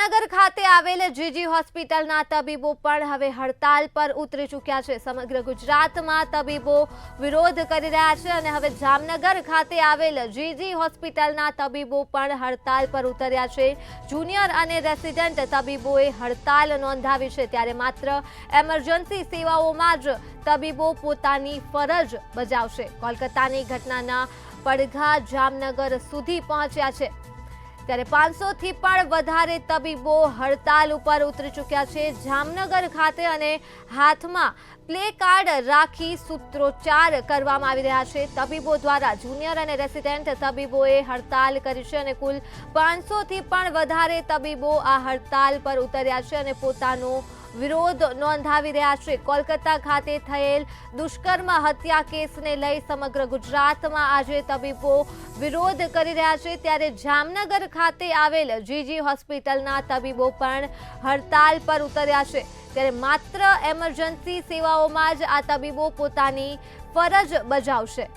જામનગર ખાતે આવેલ જીજી હોસ્પિટલના તબીબો પણ હવે હડતાલ પર ઉતરી ચૂક્યા છે। સમગ્ર ગુજરાતમાં તબીબો વિરોધ કરી રહ્યા છે અને હવે જામનગર ખાતે આવેલ જીજી હોસ્પિટલના તબીબો પણ હડતાલ પર ઉતર્યા છે। જુનિયર અને રેસિડેન્ટ તબીબોએ હડતાલ નોંધાવી છે, ત્યારે માત્ર એમરજન્સી સેવાઓમાં જ તબીબો પોતાની ફરજ બજાવશે। કોલકાતાની ઘટનાના પડઘા જામનગર સુધી પહોંચ્યા છે, ત્યારે 500 થી પણ વધારે તબીબો હડતાલ ઉપર ઉતરી ચૂક્યા છે। જામનગર ખાતે અને હાથમાં પ્લે કાર્ડ રાખી સૂત્રોચ્ચાર કરવામાં આવી રહ્યા છે। તબીબો દ્વારા જુનિયર અને રેસિડેન્ટ તબીબોએ હડતાલ કરી છે અને કુલ 500 થી પણ વધારે તબીબો આ હડતાલ પર ઉતર્યા છે અને પોતાનો વિરોધ નોંધાવી રહ્યા છે। કોલકાતા ખાતે થયેલ દુષ્કર્મ હત્યા કેસને લઈ સમગ્ર ગુજરાતમાં આજે તબીબો વિરોધ કરી રહ્યા છે, ત્યારે જામનગર ખાતે આવેલ જીજી હોસ્પિટલના તબીબો પણ હડતાલ પર ઉતર્યા છે। ત્યારે માત્ર એમરજન્સી સેવાઓમાં જ આ તબીબો પોતાની ફરજ બજાવશે।